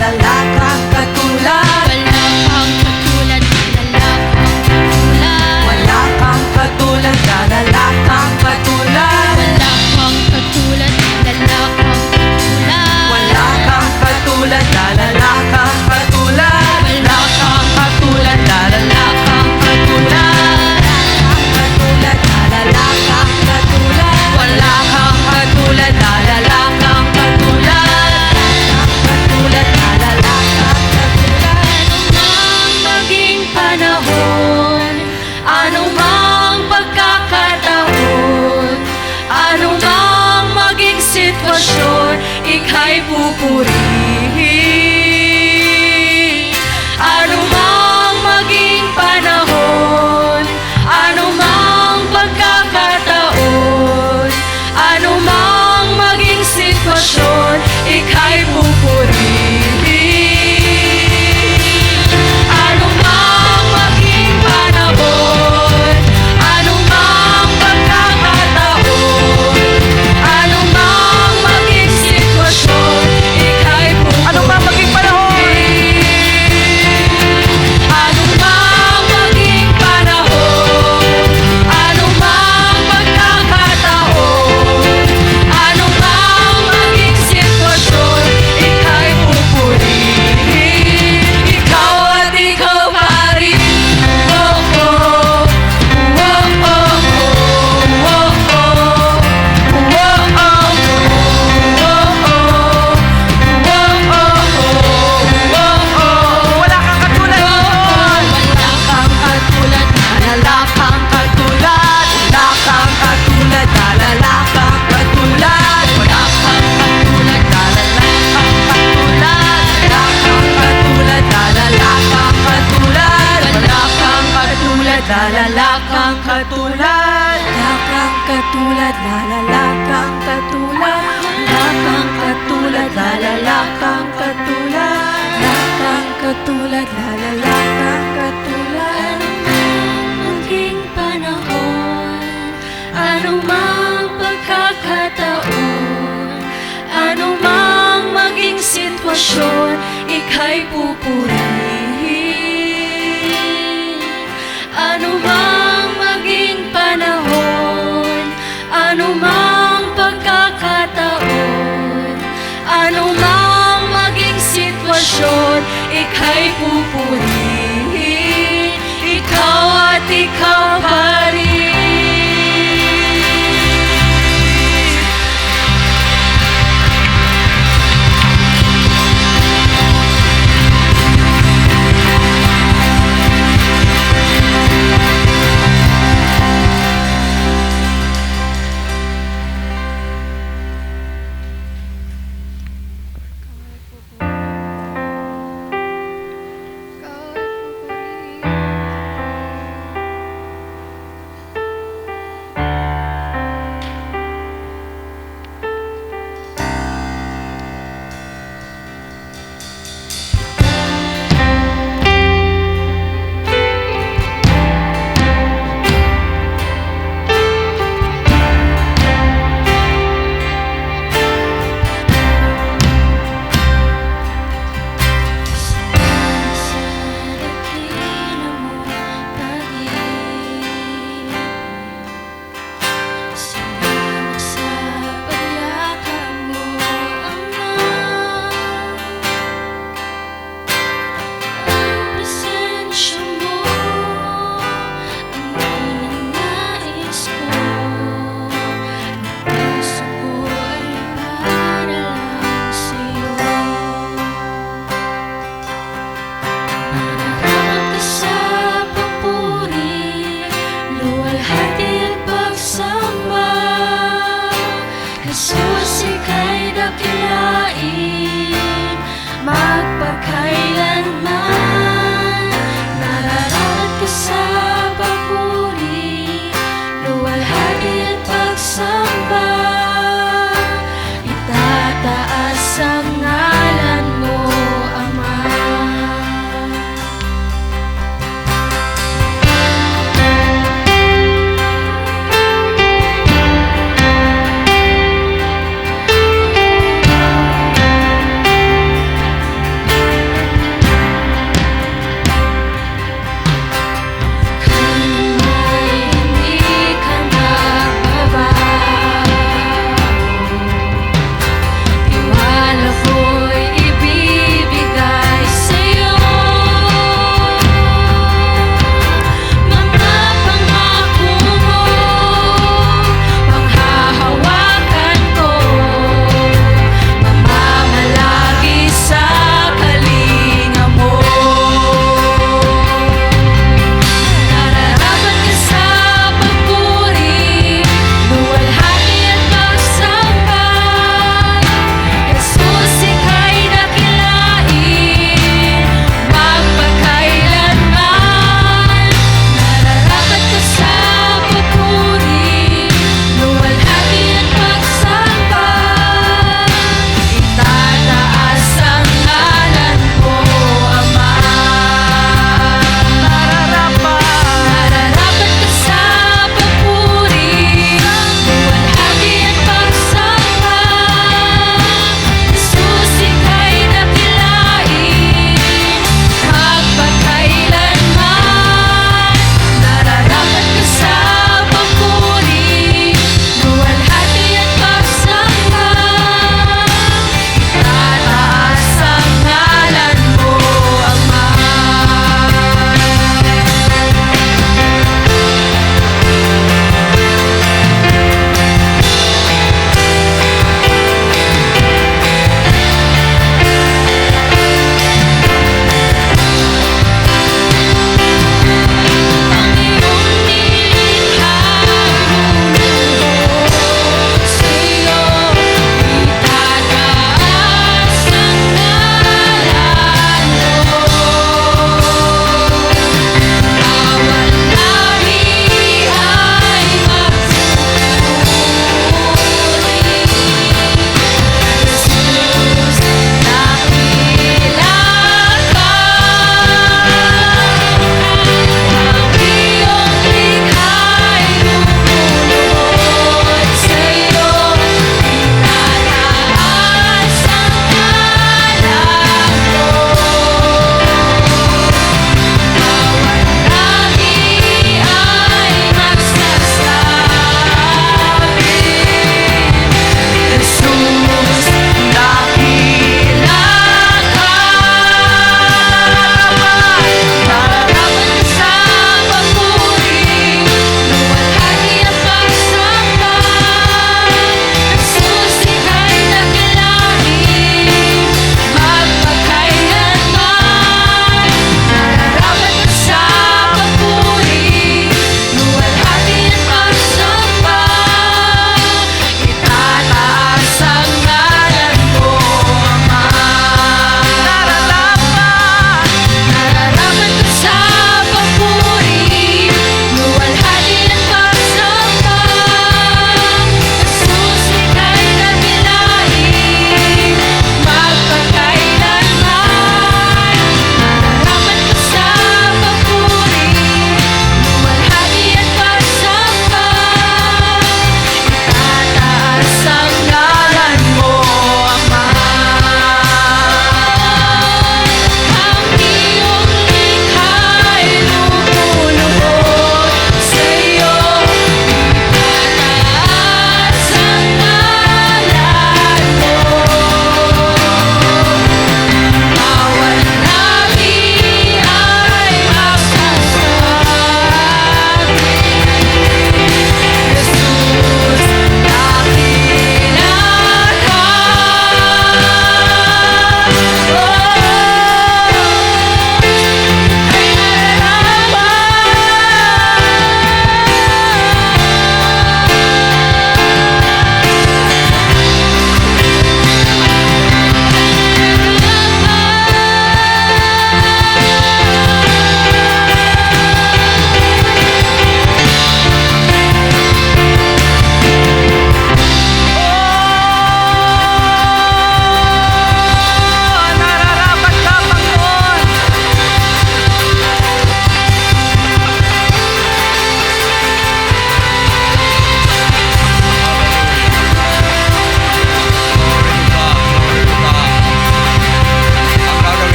lalala kang katulad. Wala kang katulad, lalala kang katulad. Wala kang katulad, lalala kang katulad. Wala kang katulad, lalala kang katulad. Katulad, lalala kang katulad. Wala kang katulad, lalala kang katulad. Katulad, lalala kang katulad. Anumang maging panahon, anumang pagkakataon, anumang maging sitwasyon, ika'y pupurihin. Anumang maging panahon, anumang pagkakataon, anumang maging sitwasyon, ika'y pupurihin. Anumang maging panahon, anumang pagkakataon, anumang maging sitwasyon, ika'y pupurihin. Anumang maging panahon, Anumang maging panahon, anumang pagkakataon, anumang maging sitwasyon, ika'y pupurihin. Ikaw at ikaw pa rin. Oh, oh. Oh, oh, oh. Oh, oh. Oh, oh. Oh, oh. Oh, oh. wala kang katulad doon. Wala kang katulad, Lalala kang katulad. Wala kang katulad, lalala kang katulad. wala kang katulad, Lalala kang katulad. Wala kang katulad, lalala kang katulad. wala kang katulad, Lalala kang katulad. Wala kang katulad, lalala kang katulad. Wala kang katulad, lalala kang katulad. Wala kang katulad, lalala kang katulad. maging panahon, anumang pagkakataon, anumang maging sitwasyon, ika'y pupurihin. Anumang maging panahon, anumang pagkakataon, anumang maging sitwasyon, ika'y pupurihin. Ikaw at ikaw pa rin.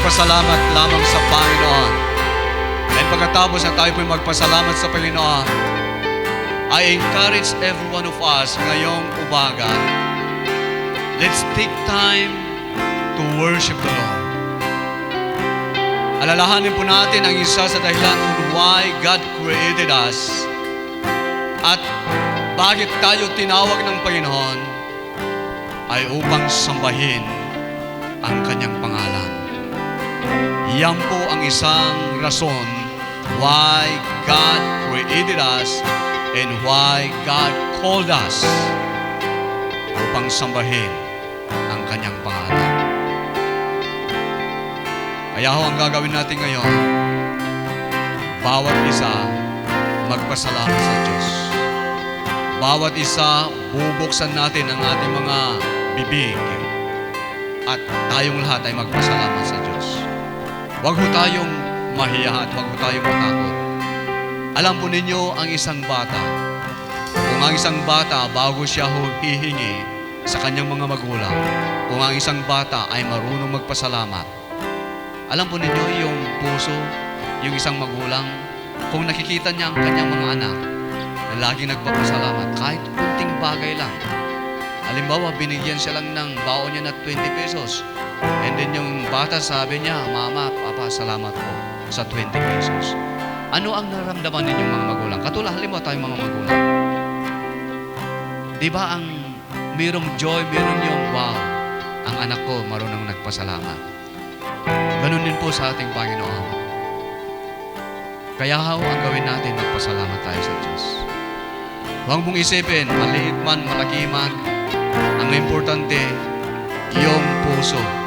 magpasalamat lamang sa Panginoon. And pagkatapos na tayo po'y magpasalamat sa Panginoon, I encourage every one of us ngayong umaga, let's take time to worship the Lord. Alalahanin po natin ang isa sa dahilan kung why God created us at bakit tayo tinawag ng Panginoon ay upang sambahin ang Kanyang pangalan. Yan po ang isang rason why God created us and why God called us upang sambahin ang Kanyang pangalan. Kaya ho ang gagawin natin ngayon, bawat isa magpasalamat sa Diyos. Bawat isa bubuksan natin ang ating mga bibig at tayong lahat ay magpasalamat sa Diyos. Huwag ho tayong mahiya at huwag ho tayong matakot. Alam po ninyo ang isang bata, kung ang isang bata bago siya ho hihingi sa kanyang mga magulang, kung ang isang bata ay marunong magpasalamat, alam po ninyo yung puso, yung isang magulang, kung nakikita niya ang kanyang mga anak na laging nagpapasalamat, kahit kunting bagay lang. Halimbawa, binigyan siya lang ng baon niya na 20 pesos. And then yung bata sabi niya, Mama, Papa, salamat po sa 20 pesos. Ano ang naramdaman ninyong mga magulang? Katulad, halimbawa tayong mga magulang. Di ba ang mayroong joy, mayroong yung wow, ang anak ko marunong nagpasalamat. Ganun din po sa ating Panginoon. Kaya ho, ang gawin natin, magpasalamat tayo sa Diyos. Huwag mong isipin, maliit man, malaki man, ang importante, yung puso.